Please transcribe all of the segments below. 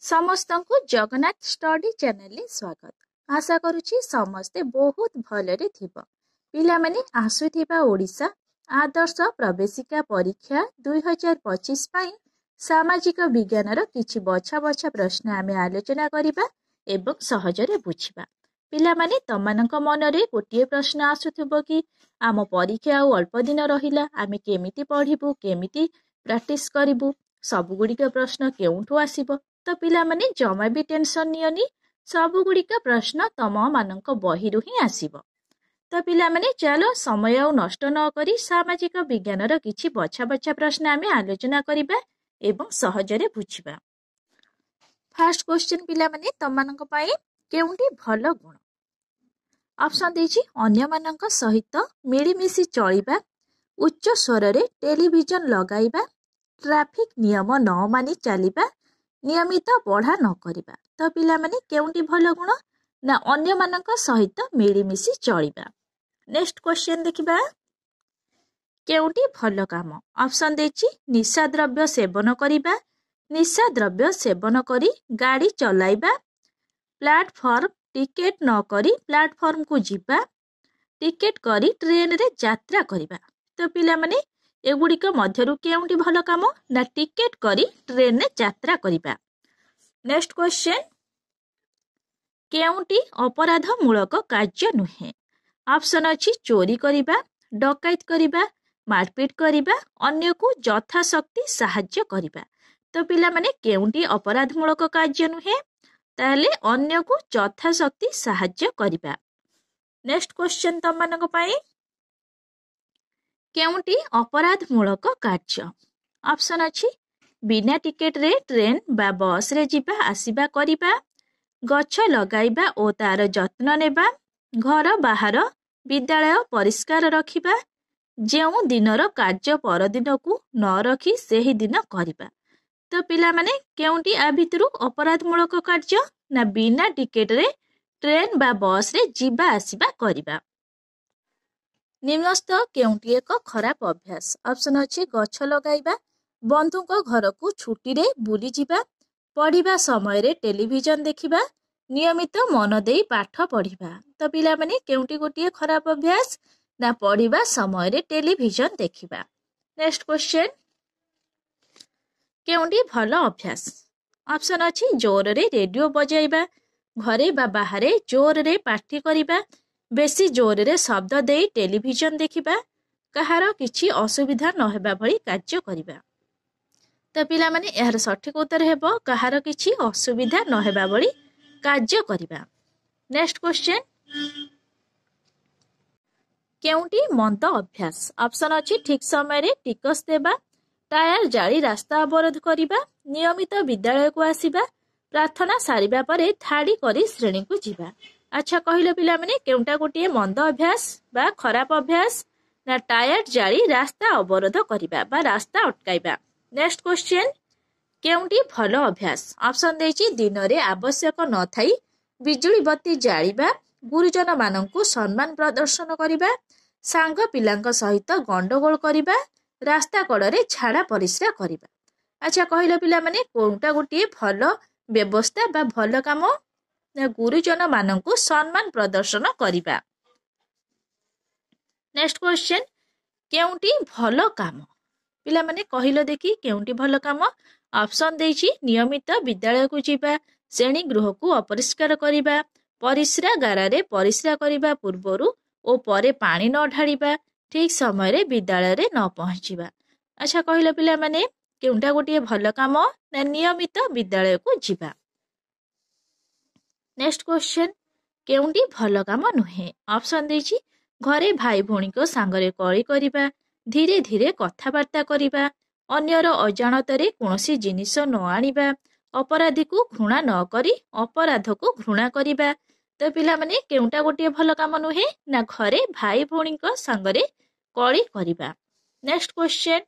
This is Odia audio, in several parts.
ସମସ୍ତଙ୍କୁ ଜଗନ୍ନାଥ ଷ୍ଟଡି ଚ୍ୟାନେଲରେ ସ୍ୱାଗତ। ଆଶା କରୁଛି ସମସ୍ତେ ବହୁତ ଭଲରେ ଥିବ। ପିଲାମାନେ ଆସୁଥିବା ଓଡ଼ିଶା ଆଦର୍ଶ ପ୍ରବେଶିକା ପରୀକ୍ଷା 2025 ପାଇଁ ସାମାଜିକ ବିଜ୍ଞାନର କିଛି ବଛା ବଛା ପ୍ରଶ୍ନ ଆମେ ଆଲୋଚନା କରିବା ଏବଂ ସହଜରେ ବୁଝିବା। ପିଲାମାନେ ତମାନଙ୍କ ମନରେ ଗୋଟିଏ ପ୍ରଶ୍ନ ଆସୁଥିବ କି ଆମ ପରୀକ୍ଷା ଆଉ ଅଳ୍ପ ଦିନ ରହିଲା, ଆମେ କେମିତି ପଢ଼ିବୁ, କେମିତି ପ୍ରାକ୍ଟିସ୍ କରିବୁ, ସବୁଗୁଡ଼ିକ ପ୍ରଶ୍ନ କେଉଁଠୁ ଆସିବ? ତ ପିଲାମାନେ ଜମା ବି ଟେନସନ୍ ନିଅନି, ସବୁଗୁଡ଼ିକ ପ୍ରଶ୍ନ ତମମାନଙ୍କ ବହିରୁ ହିଁ ଆସିବ। ତ ପିଲାମାନେ ଚାଲ ସମୟ ଆଉ ନଷ୍ଟ ନ କରି ସାମାଜିକ ବିଜ୍ଞାନର କିଛି ବଛା ବଛା ପ୍ରଶ୍ନ ଆମେ ଆଲୋଚନା କରିବା ଏବଂ ସହଜରେ ବୁଝିବା। ଫାର୍ଷ୍ଟ କ୍ୱେଶ୍ଚନ ପିଲାମାନେ ତମମାନଙ୍କ ପାଇଁ, କେଉଁଠି ଭଲ ଗୁଣ? ଅପସନ୍ ଦେଇଛି ଅନ୍ୟମାନଙ୍କ ସହିତ ମିଳିମିଶି ଚଳିବା, ଉଚ୍ଚ ସ୍ୱରରେ ଟେଲିଭିଜନ ଲଗାଇବା, ଟ୍ରାଫିକ୍ ନିୟମ ନ ମାନି ଚାଲିବା, ନିୟମିତ ପଢ଼ା ନ କରିବା। ତ ପିଲାମାନେ କେଉଁଠି ଭଲ ଗୁଣ? ନା ଅନ୍ୟମାନଙ୍କ ସହିତ ମିଳିମିଶି ଚଳିବା। ନେକ୍ସଟ କ୍ୱେଶ୍ଚନ ଦେଖିବା, କେଉଁଠି ଭଲ କାମ? ଅପସନ୍ ଦେଇଛି ନିଶା ଦ୍ରବ୍ୟ ସେବନ କରିବା, ନିଶା ଦ୍ରବ୍ୟ ସେବନ କରି ଗାଡ଼ି ଚଲାଇବା, ପ୍ଲାଟଫର୍ମ ଟିକେଟ ନ କରି ପ୍ଲାଟଫର୍ମକୁ ଯିବା, ଟିକେଟ କରି ଟ୍ରେନରେ ଯାତ୍ରା କରିବା। ତ ପିଲାମାନେ ଏଗୁଡ଼ିକ ମଧ୍ୟରୁ କେଉଁଠି ଭଲ କାମ? ନା ଟିକେଟ କରି ଟ୍ରେନରେ ଯାତ୍ରା କରିବା। ନେକ୍ସଟ କ୍ୱେଶ୍ଚନ, କେଉଁଠି ଅପରାଧମୂଳକ କାର୍ଯ୍ୟ ନୁହେଁ? ଅପସନ୍ ଅଛି ଚୋରି କରିବା, ଡକାୟତ କରିବା, ମାରପିଟ କରିବା, ଅନ୍ୟକୁ ଯଥାଶକ୍ତି ସାହାଯ୍ୟ କରିବା। ତ ପିଲାମାନେ କେଉଁଠି ଅପରାଧମୂଳକ କାର୍ଯ୍ୟ ନୁହେଁ? ତାହେଲେ ଅନ୍ୟକୁ ଯଥାଶକ୍ତି ସାହାଯ୍ୟ କରିବା। ନେକ୍ସଟ କ୍ୱେଶ୍ଚନ ତମମାନଙ୍କ ପାଇଁ, କେଉଁଠି ଅପରାଧମୂଳକ କାର୍ଯ୍ୟ? ଅପସନ୍ ଅଛି ବିନା ଟିକେଟରେ ଟ୍ରେନ ବା ବସରେ ଯିବା ଆସିବା କରିବା, ଗଛ ଲଗାଇବା ଓ ତାର ଯତ୍ନ ନେବା, ଘର ବାହାର ବିଦ୍ୟାଳୟ ପରିଷ୍କାର ରଖିବା, ଯେଉଁ ଦିନର କାର୍ଯ୍ୟ ପରଦିନକୁ ନ ରଖି ସେହି ଦିନ କରିବା। ତ ପିଲାମାନେ କେଉଁଠି ଆ ଭିତରୁ ଅପରାଧମୂଳକ କାର୍ଯ୍ୟ? ନା ବିନା ଟିକେଟରେ ଟ୍ରେନ ବା ବସରେ ଯିବା ଆସିବା କରିବା। ନିମ୍ନସ୍ଥ କେଉଁଠି ଏକ ଖରାପ ଅଭ୍ୟାସ? ଅପସନ୍ ଅଛି ଗଛ ଲଗାଇବା, ବନ୍ଧୁଙ୍କ ଘରକୁ ଛୁଟିରେ ବୁଲିଯିବା, ପଢ଼ିବା ସମୟରେ ଟେଲିଭିଜନ ଦେଖିବା, ନିୟମିତ ମନ ଦେଇ ପାଠ ପଢ଼ିବା। ତ ପିଲାମାନେ କେଉଁଠି ଗୋଟିଏ ଖରାପ ଅଭ୍ୟାସ? ନା ପଢ଼ିବା ସମୟରେ ଟେଲିଭିଜନ ଦେଖିବା। ନେକ୍ସଟ କ୍ୱେଶ୍ଚନ, କେଉଁଠି ଭଲ ଅଭ୍ୟାସ? ଅପସନ୍ ଅଛି ଜୋରରେ ରେଡ଼ିଓ ବଜାଇବା, ଘରେ ବା ବାହାରେ ଜୋରରେ ପାଟି କରିବା, ବେଶୀ ଜୋରରେ ଶବ୍ଦ ଦେଇ ଟେଲିଭିଜନ ଦେଖିବା, କାହାର କିଛି ଅସୁବିଧା ନ ହେବା ଭଳି କାର୍ଯ୍ୟ କରିବା। ତ ପିଲାମାନେ ଏହାର ସଠିକ ଉତ୍ତର ହେବ କାହାର କିଛି ଅସୁବିଧା ନ ହେବା ଭଳି କାର୍ଯ୍ୟ କରିବା। ନେକ୍ସଟ କ୍ୱେଶ୍ଚନ, କେଉଁଠି ମନ୍ଦ ଅଭ୍ୟାସ? ଅପସନ୍ ଅଛି ଠିକ ସମୟରେ ଟିକସ ଦେବା, ଟାୟାର ଜାଳି ରାସ୍ତା ଅବରୋଧ କରିବା, ନିୟମିତ ବିଦ୍ୟାଳୟକୁ ଆସିବା, ପ୍ରାର୍ଥନା ସାରିବା ପରେ ଧାଡ଼ି କରି ଶ୍ରେଣୀକୁ ଯିବା। ଆଚ୍ଛା କହିଲ ପିଲାମାନେ କେଉଁଟା ଗୋଟିଏ ମନ୍ଦ ଅଭ୍ୟାସ ବା ଖରାପ ଅଭ୍ୟାସ? ନା ଟାୟାର ଜାଳି ରାସ୍ତା ଅବରୋଧ କରିବା ବା ରାସ୍ତା ଅଟକାଇବା। ନେକ୍ସଟ କ୍ୱେଶ୍ଚନ, କେଉଁଠି ଭଲ ଅଭ୍ୟାସ? ଅପସନ୍ ଦେଇଛି ଦିନରେ ଆବଶ୍ୟକ ନଥାଇ ବିଜୁଳି ବତୀ ଜାଳିବା, ଗୁରୁଜନମାନଙ୍କୁ ସମ୍ମାନ ପ୍ରଦର୍ଶନ କରିବା, ସାଙ୍ଗ ପିଲାଙ୍କ ସହିତ ଗଣ୍ଡଗୋଳ କରିବା, ରାସ୍ତା କଡ଼ରେ ଝାଡ଼ା ପରିସ୍ରା କରିବା। ଆଚ୍ଛା କହିଲ ପିଲାମାନେ କେଉଁଟା ଗୋଟିଏ ଭଲ ବ୍ୟବସ୍ଥା ବା ଭଲ କାମ? ନା ଗୁରୁଜନମାନଙ୍କୁ ସମ୍ମାନ ପ୍ରଦର୍ଶନ କରିବା। ନେକ୍ସଟ କ୍ୱେଶ୍ଚନ, କେଉଁଠି ଭଲ କାମ? ପିଲାମାନେ କହିଲ ଦେଖି କେଉଁଠି ଭଲ କାମ? ଅପସନ୍ ଦେଇଛି ନିୟମିତ ବିଦ୍ୟାଳୟକୁ ଯିବା, ଶ୍ରେଣୀ ଗୃହକୁ ଅପରିଷ୍କାର କରିବା, ପରିସ୍ରାଗାରରେ ପରିସ୍ରା କରିବା ପୂର୍ବରୁ ଓ ପରେ ପାଣି ନ ଢାଳିବା, ଠିକ ସମୟରେ ବିଦ୍ୟାଳୟରେ ନ ପହଞ୍ଚିବା। ଆଚ୍ଛା କହିଲ ପିଲାମାନେ କେଉଁଟା ଗୋଟିଏ ଭଲ କାମ? ନା ନିୟମିତ ବିଦ୍ୟାଳୟକୁ ଯିବା। ନେକ୍ସଟ କ୍ୱେଶ୍ଚନ, କେଉଁଠି ଭଲ କାମ ନୁହେଁ? ଅପସନ୍ ଦେଇଛି ଘରେ ଭାଇ ଭଉଣୀଙ୍କ ସାଙ୍ଗରେ କଳି କରିବା, ଧୀରେ ଧୀରେ କଥାବାର୍ତ୍ତା କରିବା, ଅନ୍ୟର ଅଜାଣତରେ କୌଣସି ଜିନିଷ ନ ଆଣିବା, ଅପରାଧୀକୁ ଘୃଣା ନ କରି ଅପରାଧକୁ ଘୃଣା କରିବା। ତ ପିଲାମାନେ କେଉଁଟା ଗୋଟିଏ ଭଲ କାମ ନୁହେଁ? ନା ଘରେ ଭାଇ ଭଉଣୀଙ୍କ ସାଙ୍ଗରେ କଳି କରିବା। ନେକ୍ସଟ କ୍ୱେଶ୍ଚନ,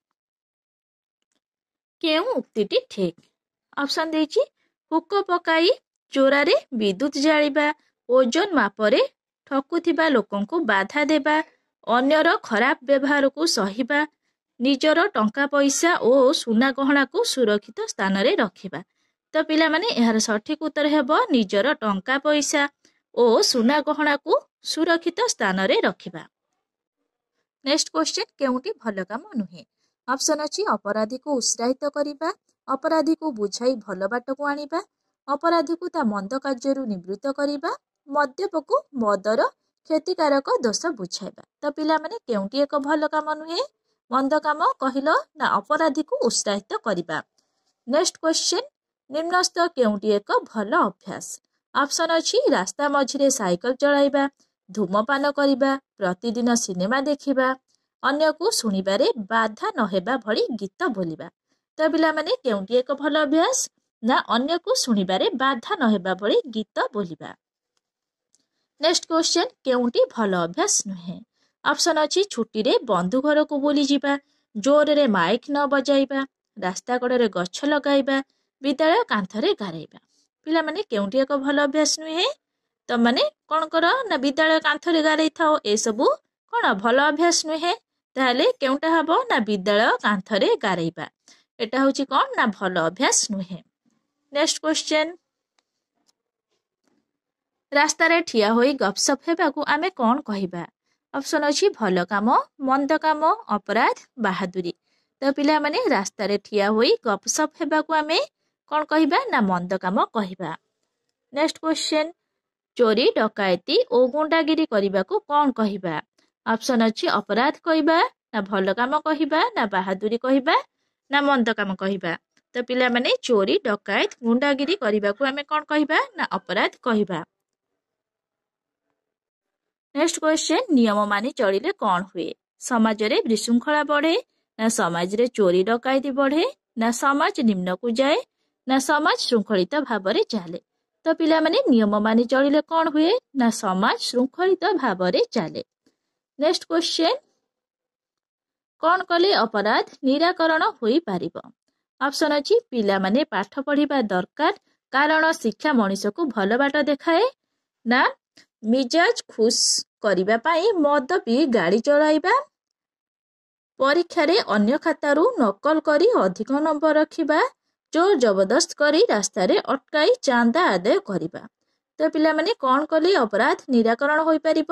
କେଉଁ ଉକ୍ତିଟି ଠିକ? ଅପସନ୍ ଦେଇଛି ହୁକ ପକାଇ ଚୋରାରେ ବିଦ୍ୟୁତ ଜାଳିବା, ଓଜନ ମାପରେ ଠକୁଥିବା ଲୋକଙ୍କୁ ବାଧା ଦେବା, ଅନ୍ୟର ଖରାପ ବ୍ୟବହାରକୁ ସହିବା, ନିଜର ଟଙ୍କା ପଇସା ଓ ସୁନା ଗହଣାକୁ ସୁରକ୍ଷିତ ସ୍ଥାନରେ ରଖିବା। ତ ପିଲାମାନେ ଏହାର ସଠିକ ଉତ୍ତର ହେବ ନିଜର ଟଙ୍କା ପଇସା ଓ ସୁନା ଗହଣାକୁ ସୁରକ୍ଷିତ ସ୍ଥାନରେ ରଖିବା। ନେକ୍ସଟ କ୍ୱେଶ୍ଚିନ୍, କେଉଁଟି ଭଲ କାମ ନୁହେଁ? ଅପସନ୍ ଅଛି ଅପରାଧୀକୁ ଉତ୍ସାହିତ କରିବା, ଅପରାଧୀକୁ ବୁଝାଇ ଭଲ ବାଟକୁ ଆଣିବା, ଅପରାଧୀକୁ ତା ମନ୍ଦ କାର୍ଯ୍ୟରୁ ନିବୃତ୍ତ କରିବା, ମଦ୍ୟପକୁ ମଦର କ୍ଷତିକାରକ ଦୋଷ ବୁଝାଇବା। ତ ପିଲାମାନେ କେଉଁଟି ଏକ ଭଲ କାମ ନୁହେଁ? ମନ୍ଦ କାମ କହିଲ ନା ଅପରାଧୀକୁ ଉତ୍ସାହିତ କରିବା। ନେକ୍ସଟ କ୍ୱେଶ୍ଚିନ୍, ନିମ୍ନସ୍ଥ କେଉଁଟି ଏକ ଭଲ ଅଭ୍ୟାସ? ଅପସନ୍ ଅଛି ରାସ୍ତା ମଝିରେ ସାଇକେଲ ଚଳାଇବା, ଧୂମପାନ କରିବା, ପ୍ରତିଦିନ ସିନେମା ଦେଖିବା, ଅନ୍ୟକୁ ଶୁଣିବାରେ ବାଧା ନ ହେବା ଭଳି ଗୀତ ବୋଲିବା। ତ ପିଲାମାନେ କେଉଁଟି ଏକ ଭଲ ଅଭ୍ୟାସ? ନା ଅନ୍ୟକୁ ଶୁଣିବାରେ ବାଧା ନ ହେବା ଭଳି ଗୀତ ବୋଲିବା। ନେକ୍ସଟ କ୍ୱେଶ୍ଚିନ୍, କେଉଁଟି ଭଲ ଅଭ୍ୟାସ ନୁହେଁ? ଅପସନ୍ ଅଛି ଛୁଟିରେ ବନ୍ଧୁ ଘରକୁ ବୁଲିଯିବା, ଜୋରରେ ମାଇକ୍ ନ ବଜାଇବା, ରାସ୍ତା କଡ଼ରେ ଗଛ ଲଗାଇବା, ବିଦ୍ୟାଳୟ କାନ୍ଥରେ ଗାରେଇବା। ପିଲାମାନେ କେଉଁଟି ଏକ ଭଲ ଅଭ୍ୟାସ ନୁହେଁ? ତମାନେ କ'ଣ କର ନା ବିଦ୍ୟାଳୟ କାନ୍ଥରେ ଗାରେଇ ଥାଅ, ଏସବୁ କ'ଣ ଭଲ ଅଭ୍ୟାସ ନୁହେଁ? ତାହେଲେ କେଉଁଟା ହବ ନା ବିଦ୍ୟାଳୟ କାନ୍ଥରେ ଗାରେଇବା। ଏଟା ହଉଛି କ'ଣ ନା ଭଲ ଅଭ୍ୟାସ ନୁହେଁ। ନେକ୍ସଟ କ୍ୱେଶ୍ଚିନ୍, ରାସ୍ତାରେ ଠିଆ ହୋଇ ଗପସପ ହେବାକୁ ଆମେ କ'ଣ କହିବା? ଅପସନ୍ ଅଛି ଭଲ କାମ, ମନ୍ଦ କାମ, ଅପରାଧ, ବାହାଦୁରୀ। ତ ପିଲାମାନେ ରାସ୍ତାରେ ଠିଆ ହୋଇ ଗପସପ ହେବାକୁ ଆମେ କ'ଣ କହିବା ନା ମନ୍ଦ କାମ କହିବା। ନେକ୍ସଟ କ୍ୱେଶ୍ଚିନ୍, ଚୋରି ଡକାୟତି ଓ ଗୁଣ୍ଡାଗିରି କରିବାକୁ କ'ଣ କହିବା? ଅପସନ୍ ଅଛି ଅପରାଧ କହିବା, ନା ଭଲ କାମ କହିବା, ନା ବାହାଦୁରୀ କହିବା, ନା ମନ୍ଦ କାମ କହିବା। ତ ପିଲାମାନେ ଚୋରି ଡକାୟତ ଗୁଣ୍ଡାଗିରି କରିବାକୁ ଆମେ କ'ଣ କହିବା ନା ଅପରାଧ କହିବା। ନେକ୍ସଟ କ୍ୱେଶ୍ଚିନ୍, ନିୟମ ମାନି ଚଳିଲେ କ'ଣ ହୁଏ? ସମାଜରେ ବିଶୃଙ୍ଖଳା ବଢ଼େ, ନା ସମାଜରେ ଚୋରି ଡକାୟତି ବଢ଼େ, ନା ସମାଜ ନିମ୍ନକୁ ଯାଏ, ନା ସମାଜ ଶୃଙ୍ଖଳିତ ଭାବରେ ଚାଲେ। ତ ପିଲାମାନେ ନିୟମ ମାନି ଚଳିଲେ କ'ଣ ହୁଏ ନା ସମାଜ ଶୃଙ୍ଖଳିତ ଭାବରେ ଚାଲେ। ନେକ୍ସଟ କ୍ୱେଶ୍ଚିନ୍, କ'ଣ କଲେ ଅପରାଧ ନିରାକରଣ ହୋଇପାରିବ? ଅପସନ୍ ଅଛି ପିଲାମାନେ ପାଠ ପଢ଼ିବା ଦରକାର, କାରଣ ଶିକ୍ଷା ମଣିଷକୁ ଭଲ ବାଟ ଦେଖାଏ, ନା ମିଜାଜ ଖୁସ କରିବା ପାଇଁ ମଦ ପିଇ ଗାଡ଼ି ଚଳାଇବା, ପରୀକ୍ଷାରେ ଅନ୍ୟ ଖାତାରୁ ନକଲ କରି ଅଧିକ ନମ୍ବର ରଖିବା, ଜୋର ଜବରଦସ୍ତ କରି ରାସ୍ତାରେ ଅଟକାଇ ଚାନ୍ଦା ଆଦାୟ କରିବା। ତ ପିଲାମାନେ କ'ଣ କଲେ ଅପରାଧ ନିରାକରଣ ହୋଇପାରିବ?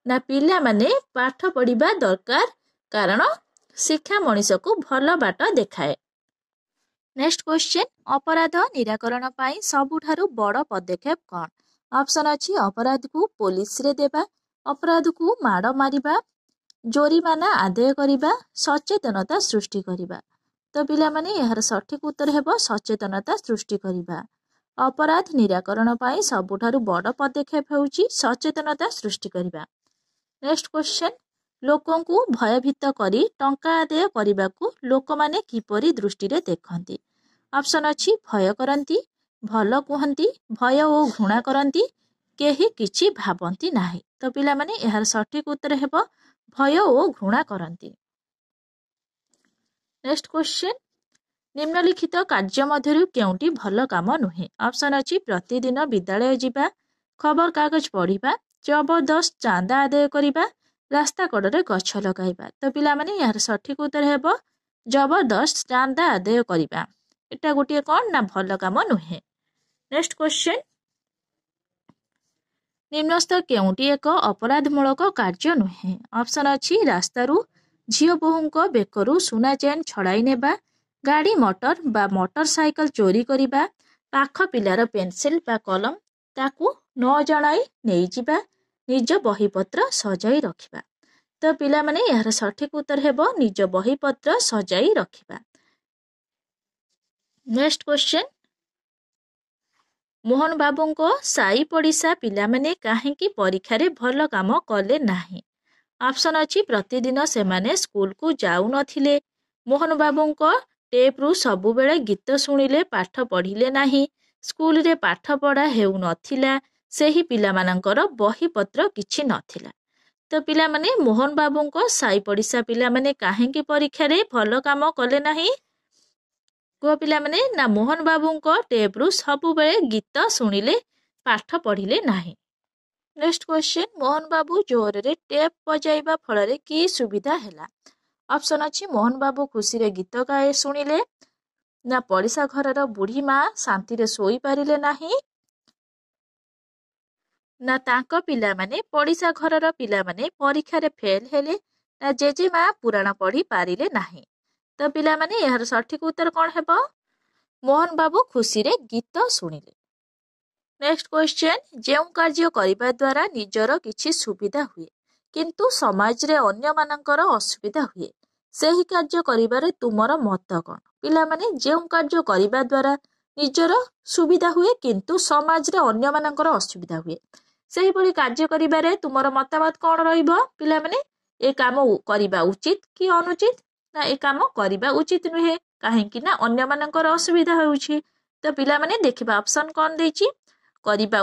ନା ପିଲାମାନେ ପାଠ ପଢ଼ିବା ଦରକାର, କାରଣ ଶିକ୍ଷା ମଣିଷକୁ ଭଲ ବାଟ ଦେଖାଏ। ନେକ୍ସଟ କ୍ୱେଶ୍ଚିନ୍, ଅପରାଧ ନିରାକରଣ ପାଇଁ ସବୁଠାରୁ ବଡ଼ ପଦକ୍ଷେପ କ'ଣ? ଅପସନ୍ ଅଛି ଅପରାଧକୁ ପୋଲିସରେ ଦେବା, ଅପରାଧକୁ ମାଡ଼ ମାରିବା, ଜୋରିମାନା ଆଦାୟ କରିବା, ସଚେତନତା ସୃଷ୍ଟି କରିବା। ତ ପିଲାମାନେ ଏହାର ସଠିକ ଉତ୍ତର ହେବ ସଚେତନତା ସୃଷ୍ଟି କରିବା। ଅପରାଧ ନିରାକରଣ ପାଇଁ ସବୁଠାରୁ ବଡ଼ ପଦକ୍ଷେପ ହେଉଛି ସଚେତନତା ସୃଷ୍ଟି କରିବା। ନେକ୍ସଟ କ୍ୱେଶ୍ଚିନ୍, ଲୋକଙ୍କୁ ଭୟଭୀତ କରି ଟଙ୍କା ଆଦାୟ କରିବାକୁ ଲୋକମାନେ କିପରି ଦୃଷ୍ଟିରେ ଦେଖନ୍ତି? ଅପସନ୍ ଅଛି ଭୟ କରନ୍ତି, ଭଲ କୁହନ୍ତି, ଭୟ ଓ ଘୃଣା କରନ୍ତି, କେହି କିଛି ଭାବନ୍ତି ନାହିଁ। ତ ପିଲାମାନେ ଏହାର ସଠିକ ଉତ୍ତର ହେବ ଭୟ ଓ ଘୃଣା କରନ୍ତି। ନେକ୍ସଟ କ୍ୱେଶ୍ଚିନ୍, ନିମ୍ନଲିଖିତ କାର୍ଯ୍ୟ ମଧ୍ୟରୁ କେଉଁଟି ଭଲ କାମ ନୁହେଁ? ଅପସନ୍ ଅଛି ପ୍ରତିଦିନ ବିଦ୍ୟାଳୟ ଯିବା, ଖବରକାଗଜ ପଢ଼ିବା, ଜବରଦସ୍ତ ଚାନ୍ଦା ଆଦାୟ କରିବା, ରାସ୍ତା କଡ଼ରେ ଗଛ ଲଗାଇବା। ତ ପିଲାମାନେ ଏହାର ସଠିକ ଉତ୍ତର ହେବ ଜବରଦସ୍ତ ଚାନ୍ଦା ଆଦାୟ କରିବା। ଏଟା ଗୋଟିଏ କ'ଣ ନା ଭଲ କାମ ନୁହେଁ। ନେକ୍ସଟ କ୍ୱେଶ୍ଚିନ୍, ନିମ୍ନସ୍ଥ କେଉଁଟି ଏକ ଅପରାଧମୂଳକ କାର୍ଯ୍ୟ ନୁହେଁ? ଅପସନ୍ ଅଛି ରାସ୍ତାରୁ ଝିଅ ବୋହୂଙ୍କ ବେକରୁ ସୁନା ଚେନ୍ ଛଡ଼ାଇ ନେବା, ଗାଡ଼ି ମଟର ବା ମୋଟର ସାଇକେଲ ଚୋରି କରିବା, ପାଖ ପିଲାର ପେନସିଲ ବା କଲମ ତାକୁ ନ ଜଣାଇ ନେଇଯିବା, ନିଜ ବହିପତ୍ର ସଜାଇ ରଖିବା। ତ ପିଲାମାନେ ଏହାର ସଠିକ ଉତ୍ତର ହେବ ନିଜ ବହିପତ୍ର ସଜାଇ ରଖିବା। ନେକ୍ସଟ କ୍ୱେଶ୍ଚିନ୍, ମୋହନ ବାବୁଙ୍କ ସାଇ ପଡ଼ିଶା ପିଲାମାନେ କାହିଁକି ପରୀକ୍ଷାରେ ଭଲ କାମ କଲେ ନାହିଁ? ଅପସନ୍ ଅଛି ପ୍ରତିଦିନ ସେମାନେ ସ୍କୁଲକୁ ଯାଉନଥିଲେ, ମୋହନ ବାବୁଙ୍କ ଟେପ୍ରୁ ସବୁବେଳେ ଗୀତ ଶୁଣିଲେ ପାଠ ପଢ଼ିଲେ ନାହିଁ, ସ୍କୁଲରେ ପାଠ ପଢ଼ା ହେଉନଥିଲା, ସେହି ପିଲାମାନଙ୍କର ବହିପତ୍ର କିଛି ନଥିଲା। ତ ପିଲାମାନେ ମୋହନ ବାବୁଙ୍କ ସାଇ ପଡ଼ିଶା ପିଲାମାନେ କାହିଁକି ପରୀକ୍ଷାରେ ଭଲ କାମ କଲେ ନାହିଁ? କୁହ ପିଲାମାନେ ନା ମୋହନ ବାବୁଙ୍କ ଟେପ୍ରୁ ସବୁବେଳେ ଗୀତ ଶୁଣିଲେ, ପାଠ ପଢ଼ିଲେ ନାହିଁ। ନେକ୍ସଟ କ୍ୱେଶ୍ଚିନ୍, ମୋହନ ବାବୁ ଜୋରରେ ଟେପ୍ ବଜାଇବା ଫଳରେ କି ସୁବିଧା ହେଲା? ଅପସନ୍ ଅଛି ମୋହନ ବାବୁ ଖୁସିରେ ଗୀତ ଗାଏ ଶୁଣିଲେ, ନା ପଡ଼ିଶା ଘରର ବୁଢ଼ୀ ମା ଶାନ୍ତିରେ ଶୋଇପାରିଲେ ନାହିଁ, ନା ତାଙ୍କ ପିଲାମାନେ ପଡ଼ିଶା ଘରର ପିଲାମାନେ ପରୀକ୍ଷାରେ ଫେଲ୍ ହେଲେ, ନା ଜେଜେମା ପୁରାଣ ପଢ଼ି ପାରିଲେ ନାହିଁ। ତ ପିଲାମାନେ ଏହାର ସଠିକ ଉତ୍ତର କ'ଣ ହେବ? ମୋହନ ବାବୁ ଖୁସିରେ ଗୀତ ଶୁଣିଲେ। ନେକ୍ସଟ କ୍ୱେଶ୍ଚନ, ଯେଉଁ କାର୍ଯ୍ୟ କରିବା ଦ୍ୱାରା ନିଜର କିଛି ସୁବିଧା ହୁଏ କିନ୍ତୁ ସମାଜରେ ଅନ୍ୟମାନଙ୍କର ଅସୁବିଧା ହୁଏ, ସେହି କାର୍ଯ୍ୟ କରିବାରେ ତୁମର ମତ କ'ଣ? ପିଲାମାନେ ଯେଉଁ କାର୍ଯ୍ୟ କରିବା ଦ୍ୱାରା ନିଜର ସୁବିଧା ହୁଏ କିନ୍ତୁ ସମାଜରେ ଅନ୍ୟମାନଙ୍କର ଅସୁବିଧା ହୁଏ, ସେହିଭଳି କାର୍ଯ୍ୟ କରିବାରେ ତୁମର ମତାମତ କ'ଣ ରହିବ? ପିଲାମାନେ ଏ କାମ କରିବା ଉଚିତ କି ଅନୁଚିତ? ନା ଏ କାମ କରିବା ଉଚିତ ନୁହେଁ, କାହିଁକି ନା ଅନ୍ୟମାନଙ୍କର ଅସୁବିଧା ହେଉଛି। ତ ପିଲାମାନେ ଦେଖିବା ଅପସନ କ'ଣ ଦେଇଛି? କରିବା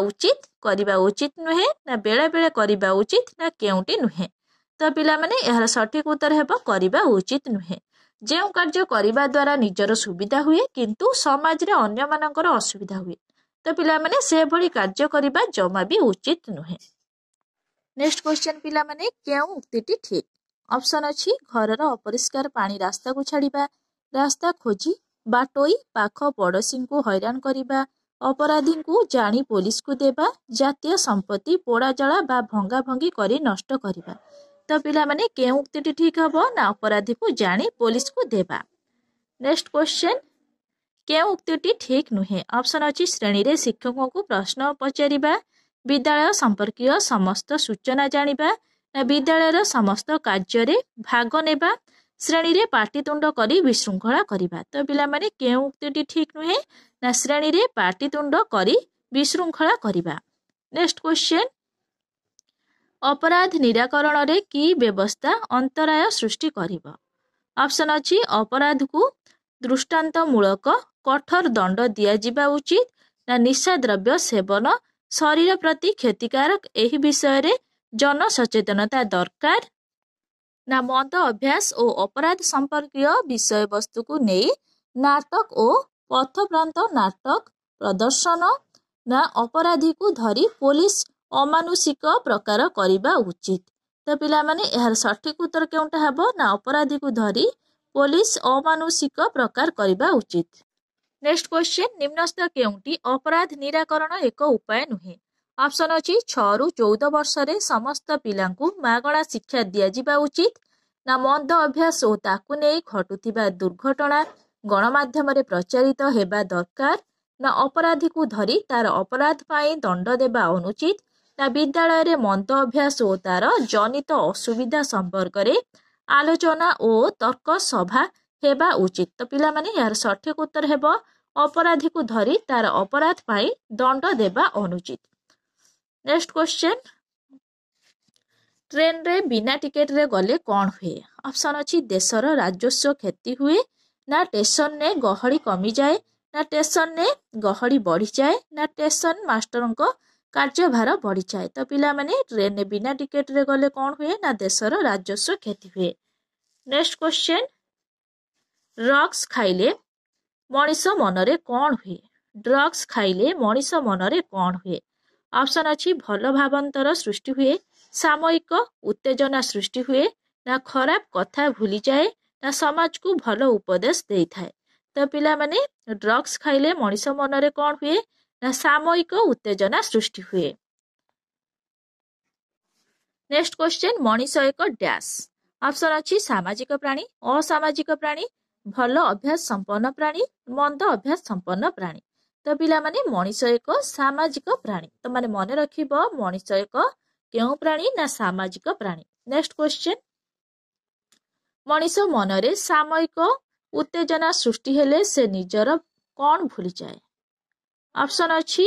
ଉଚିତ ନୁହେଁ, ନା ବେଳେ ବେଳେ କରିବା ଉଚିତ, ନା କେଉଁଟି ନୁହେଁ। ତ ପିଲାମାନେ ଏହାର ସଠିକ ଉତ୍ତର ହେବ କରିବା ଉଚିତ ନୁହେଁ। ଯେଉଁ କାର୍ଯ୍ୟ କରିବା ଦ୍ୱାରା ନିଜର ସୁବିଧା ହୁଏ କିନ୍ତୁ ସମାଜରେ ଅନ୍ୟମାନଙ୍କର ଅସୁବିଧା ହୁଏ, ତ ପିଲାମାନେ ସେଭଳି କାର୍ଯ୍ୟ କରିବା ଜମା ବି ଉଚିତ ନୁହେଁ। ନେକ୍ସଟ କ୍ୱେଶ୍ଚନ ପିଲାମାନେ, କେଉଁ ଉକ୍ତିଟି ଠିକ? ଅପସନ ଅଛି ଘରର ଅପରିଷ୍କାର ପାଣି ରାସ୍ତାକୁ ଛାଡ଼ିବା, ରାସ୍ତା ଖୋଜି ବାଟୋଇ ପାଖ ପଡ଼ୋଶୀଙ୍କୁ ହଇରାଣ କରିବା, ଅପରାଧୀଙ୍କୁ ଜାଣି ପୋଲିସକୁ ଦେବା, ଜାତୀୟ ସମ୍ପତ୍ତି ପୋଡ଼ାଜଳା ବା ଭଙ୍ଗାଭଙ୍ଗି କରି ନଷ୍ଟ କରିବା। ତ ପିଲାମାନେ କେଉଁ ଉକ୍ତିଟି ଠିକ ହବ? ନା ଅପରାଧୀକୁ ଜାଣି ପୋଲିସକୁ ଦେବା। ନେକ୍ସଟ କ୍ୱେଶ୍ଚନ, କେଉଁ ଉକ୍ତିଟି ଠିକ ନୁହେଁ? ଅପସନ ଅଛି ଶ୍ରେଣୀରେ ଶିକ୍ଷକଙ୍କୁ ପ୍ରଶ୍ନ ପଚାରିବା, ବିଦ୍ୟାଳୟ ସମ୍ପର୍କୀୟ ସମସ୍ତ ସୂଚନା ଜାଣିବା, ନା ବିଦ୍ୟାଳୟର ସମସ୍ତ କାର୍ଯ୍ୟରେ ଭାଗ ନେବା, ଶ୍ରେଣୀରେ ପାଟିତୁଣ୍ଡ କରି ବିଶୃଙ୍ଖଳା କରିବା। ତ ପିଲାମାନେ କେଉଁ ଉକ୍ତିଟି ଠିକ ନୁହେଁ? ନା ଶ୍ରେଣୀରେ ପାଟିତୁଣ୍ଡ କରି ବିଶୃଙ୍ଖଳା କରିବା। ନେକ୍ସଟ କ୍ୱେଶ୍ଚନ, ଅପରାଧ ନିରାକରଣରେ କି ବ୍ୟବସ୍ଥା ଅନ୍ତରାୟ ସୃଷ୍ଟି କରିବ? ଅପସନ ଅଛି ଅପରାଧକୁ ଦୃଷ୍ଟାନ୍ତମୂଳକ କଠୋର ଦଣ୍ଡ ଦିଆଯିବା ଉଚିତ, ନା ନିଶା ଦ୍ରବ୍ୟ ସେବନ ଶରୀର ପ୍ରତି କ୍ଷତିକାରକ, ଏହି ବିଷୟରେ ଜନସଚେତନତା ଦରକାର, ନା ମନ୍ଦ ଅଭ୍ୟାସ ଓ ଅପରାଧ ସମ୍ପର୍କୀୟ ବିଷୟବସ୍ତୁକୁ ନେଇ ନାଟକ ଓ ପଥପ୍ରାନ୍ତ ନାଟକ ପ୍ରଦର୍ଶନ, ନା ଅପରାଧୀକୁ ଧରି ପୋଲିସ ଅମାନୁଷିକ ପ୍ରକାର କରିବା ଉଚିତ। ତ ପିଲାମାନେ ଏହାର ସଠିକ ଉତ୍ତର କେଉଁଟା ହେବ? ନା ଅପରାଧୀକୁ ଧରି ପୋଲିସ ଅମାନୁଷିକ ପ୍ରକାର କରିବା ଉଚିତ। ନେକ୍ସଟ କ୍ୱେଶ୍ଚନ, ନିମ୍ନସ୍ଥ କେଉଁଟି ଅପରାଧ ନିରାକରଣ ଏକ ଉପାୟ ନୁହେଁ? ଅପସନ ଅଛି 6ରୁ 14 ବର୍ଷରେ ସମସ୍ତ ପିଲାଙ୍କୁ ମାଗଣା ଶିକ୍ଷା ଦିଆଯିବା ଉଚିତ, ନା ମନ୍ଦ ଅଭ୍ୟାସ ଓ ତାକୁ ନେଇ ଘଟୁଥିବା ଦୁର୍ଘଟଣା ଗଣମାଧ୍ୟମରେ ପ୍ରଚାରିତ ହେବା ଦରକାର, ନା ଅପରାଧୀକୁ ଧରି ତାର ଅପରାଧ ପାଇଁ ଦଣ୍ଡ ଦେବା ଅନୁଚିତ, ନା ବିଦ୍ୟାଳୟରେ ମନ୍ଦ ଅଭ୍ୟାସ ଓ ତାର ଜନିତ ଅସୁବିଧା ସମ୍ପର୍କରେ ଆଲୋଚନା ଓ ତର୍କ ସଭା ହେବା ଉଚିତ। ତ ପିଲାମାନେ ଏହାର ସଠିକ ଉତ୍ତର ହେବ ଅପରାଧୀକୁ ଧରି ତାର ଅପରାଧ ପାଇଁ ଦଣ୍ଡ ଦେବା ଅନୁଚିତ। ନେକ୍ସଟ କ୍ୱେଶ୍ଚନ, ଟ୍ରେନରେ ବିନା ଟିକେଟରେ ଗଲେ କ'ଣ ହୁଏ? ଅପସନ ଅଛି ଦେଶର ରାଜସ୍ୱ କ୍ଷତି ହୁଏ, ନା ଷ୍ଟେସନରେ ଗହଳି କମିଯାଏ, ନା ଷ୍ଟେସନରେ ଗହଳି ବଢ଼ିଯାଏ, ନା ଷ୍ଟେସନ ମାଷ୍ଟରଙ୍କ କାର୍ଯ୍ୟଭାର ବଢ଼ିଯାଏ। ତ ପିଲାମାନେ ଟ୍ରେନରେ ବିନା ଟିକେଟରେ ଗଲେ କ'ଣ ହୁଏ? ନା ଦେଶର ରାଜସ୍ୱ କ୍ଷତି ହୁଏ। ନେକ୍ସଟ କ୍ୱେଶ୍ଚନ, ଡ୍ରଗ୍ସ ଖାଇଲେ ମଣିଷ ମନରେ କ'ଣ ହୁଏ? ଡ୍ରଗ୍ସ ଖାଇଲେ ମଣିଷ ମନରେ କ'ଣ ହୁଏ? ଅପସନ ଅଛି ଭଲ ଭାବାନ୍ତର ସୃଷ୍ଟି ହୁଏ, ସାମୟିକ ଉତ୍ତେଜନା ସୃଷ୍ଟି ହୁଏ, ନା ଖରାପ କଥା ଭୁଲିଯାଏ, ନା ସମାଜକୁ ଭଲ ଉପଦେଶ ଦେଇଥାଏ। ତ ପିଲାମାନେ ଡ୍ରଗ୍ସ ଖାଇଲେ ମଣିଷ ମନରେ କ'ଣ ହୁଏ? ନା ସାମୟିକ ଉତ୍ତେଜନା ସୃଷ୍ଟି ହୁଏ। ନେକ୍ସଟ କ୍ୱେଶ୍ଚନ, ମଣିଷ ଏକ ଡ୍ୟାସ୍। ଅପସନ ଅଛି ସାମାଜିକ ପ୍ରାଣୀ, ଅସାମାଜିକ ପ୍ରାଣୀ, ଭଲ ଅଭ୍ୟାସ ସମ୍ପନ୍ନ ପ୍ରାଣୀ, ମନ୍ଦ ଅଭ୍ୟାସ ସମ୍ପନ୍ନ ପ୍ରାଣୀ। ତ ପିଲାମାନେ ମଣିଷ ଏକ ସାମାଜିକ ପ୍ରାଣୀ। ତ ମାନେ ମନେ ରଖିବ ମଣିଷ ଏକ କେଉଁ ପ୍ରାଣୀ? ନା ସାମାଜିକ ପ୍ରାଣୀ। ନେକ୍ସଟ କ୍ୱେଶ୍ଚନ, ମଣିଷ ମନରେ ସାମୟିକ ଉତ୍ତେଜନା ସୃଷ୍ଟି ହେଲେ ସେ ନିଜର କ'ଣ ଭୁଲିଯାଏ? ଅପସନ ଅଛି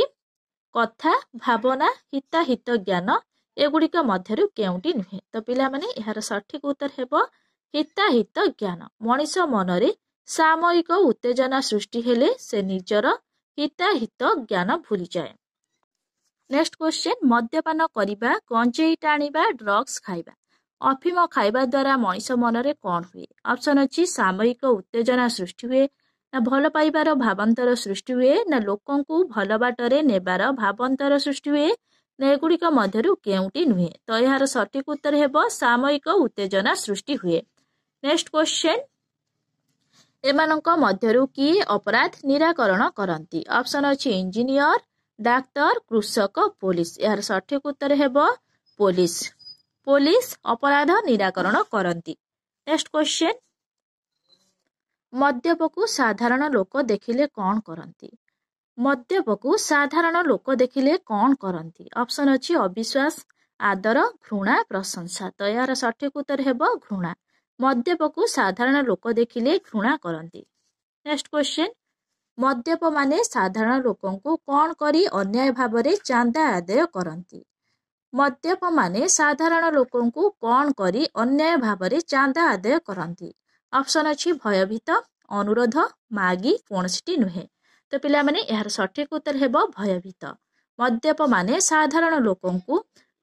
କଥା, ଭାବନା, ହିତାହିତ ଜ୍ଞାନ, ଏଗୁଡ଼ିକ ମଧ୍ୟରୁ କେଉଁଟି ନୁହେଁ? ତ ପିଲାମାନେ ଏହାର ସଠିକ ଉତ୍ତର ହେବ ହିତାହିତ ଜ୍ଞାନ। ମଣିଷ ମନରେ ସାମୟିକ ଉତ୍ତେଜନା ସୃଷ୍ଟି ହେଲେ ସେ ନିଜର ହିତାହିତ ଜ୍ଞାନ ଭୁଲିଯାଏ। ନେକ୍ସଟ କ୍ୱେଶ୍ଚନ, ମଦ୍ୟପାନ କରିବା, ଗଞ୍ଜେଇ ଟାଣିବା, ଡ୍ରଗ୍ସ ଖାଇବା, ଅଫିମ ଖାଇବା ଦ୍ୱାରା ମଣିଷ ମନରେ କ'ଣ ହୁଏ? ଅପସନ ଅଛି ସାମୟିକ ଉତ୍ତେଜନା ସୃଷ୍ଟି ହୁଏ, ନା ଭଲ ପାଇବାର ଭାବାନ୍ତର ସୃଷ୍ଟି ହୁଏ, ନା ଲୋକଙ୍କୁ ଭଲ ବାଟରେ ନେବାର ଭାବାନ୍ତର ସୃଷ୍ଟି ହୁଏ, ନା ଏଗୁଡ଼ିକ ମଧ୍ୟରୁ କେଉଁଟି ନୁହେଁ? ତ ଏହାର ସଠିକ ଉତ୍ତର ହେବ ସାମୟିକ ଉତ୍ତେଜନା ସୃଷ୍ଟି ହୁଏ। ନେକ୍ସଟ କ୍ୱେଶ୍ଚନ, ଏମାନଙ୍କ ମଧ୍ୟରୁ କିଏ ଅପରାଧ ନିରାକରଣ କରନ୍ତି? ଅପସନ୍ ଅଛି ଇଞ୍ଜିନିୟର, ଡାକ୍ତର, କୃଷକ, ପୋଲିସ। ଏହାର ସଠିକ ଉତ୍ତର ହେବ ପୋଲିସ। ପୋଲିସ ଅପରାଧ ନିରାକରଣ କରନ୍ତି। ନେକ୍ସଟ କ୍ୱେଶ୍ଚନ, ମଦ୍ୟପକୁ ସାଧାରଣ ଲୋକ ଦେଖିଲେ କଣ କରନ୍ତି? ମଦ୍ୟପକୁ ସାଧାରଣ ଲୋକ ଦେଖିଲେ କଣ କରନ୍ତି? ଅପସନ୍ ଅଛି ଅବିଶ୍ୱାସ, ଆଦର, ଘୃଣା, ପ୍ରଶଂସା। ତ ଏହାର ସଠିକ ଉତ୍ତର ହେବ ଘୃଣା। ମଦ୍ୟପକୁ ସାଧାରଣ ଲୋକ ଦେଖିଲେ ଘୃଣା କରନ୍ତି। ନେକ୍ସଟ କ୍ୱେଶ୍ଚନ, ମଦ୍ୟପମାନେ ସାଧାରଣ ଲୋକଙ୍କୁ କଣ କରି ଅନ୍ୟାୟ ଭାବରେ ଚାନ୍ଦା ଆଦାୟ କରନ୍ତି? ମଦ୍ୟପମାନେ ସାଧାରଣ ଲୋକଙ୍କୁ କଣ କରି ଅନ୍ୟାୟ ଭାବରେ ଚାନ୍ଦା ଆଦାୟ କରନ୍ତି? ଅପସନ୍ ଅଛି ଭୟଭୀତ, ଅନୁରୋଧ, ମାଗି, କୌଣସିଟି ନୁହେଁ। ତ ପିଲାମାନେ ଏହାର ସଠିକ ଉତ୍ତର ହେବ ଭୟଭୀତ। ମଦ୍ୟପମାନେ ସାଧାରଣ ଲୋକଙ୍କୁ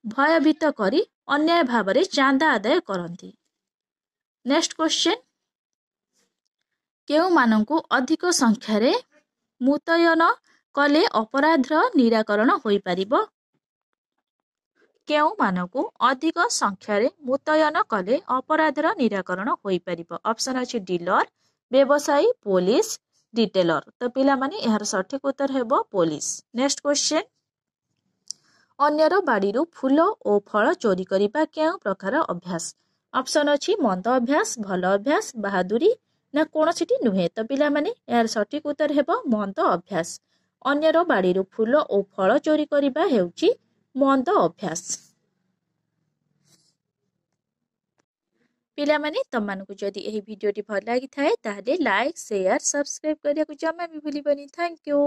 ଭୟଭୀତ କରି ଅନ୍ୟାୟ ଭାବରେ ଚାନ୍ଦା ଆଦାୟ କରନ୍ତି। ନେକ୍ସଟ କ୍ୱେଶ୍ଚନ, କେଉଁମାନଙ୍କୁ ଅଧିକ ସଂଖ୍ୟାରେ ମୁତୟନ କଲେ ଅପରାଧର ନିରାକରଣ ହୋଇପାରିବ? କେଉଁମାନଙ୍କୁ ଅଧିକ ସଂଖ୍ୟାରେ ମୁତୟନ କଲେ ଅପରାଧର ନିରାକରଣ ହୋଇପାରିବ? ଅପସନ୍ ଅଛି ଡିଲର, ବ୍ୟବସାୟୀ, ପୋଲିସ, ଡିଟେଲର। ତ ପିଲାମାନେ ଏହାର ସଠିକ ଉତ୍ତର ହେବ ପୋଲିସ। ନେକ୍ସଟ କ୍ୱେଶ୍ଚନ, ଅନ୍ୟର ବାଡ଼ିରୁ ଫୁଲ ଓ ଫଳ ଚୋରି କରିବା କେଉଁ ପ୍ରକାର ଅଭ୍ୟାସ? ଅପସନ୍ ଅଛି ମନ୍ଦ ଅଭ୍ୟାସ, ଭଲ ଅଭ୍ୟାସ, ବାହାଦୁରୀ, ନା କୌଣସିଟି ନୁହେଁ। ତ ପିଲାମାନେ ଏହାର ସଠିକ ଉତ୍ତର ହେବ ମନ୍ଦ ଅଭ୍ୟାସ। ଅନ୍ୟର ବାଡ଼ିରୁ ଫୁଲ ଓ ଫଳ ଚୋରି କରିବା ହେଉଛି ମନ୍ଦ ଅଭ୍ୟାସ। ପିଲାମାନେ ତମମାନଙ୍କୁ ଯଦି ଏହି ଭିଡ଼ିଓଟି ଭଲ ଲାଗିଥାଏ ତାହେଲେ ଲାଇକ୍, ସେୟାର, ସବସ୍କ୍ରାଇବ କରିବାକୁ ଜମା ବି ଭୁଲିବନି। Thank you.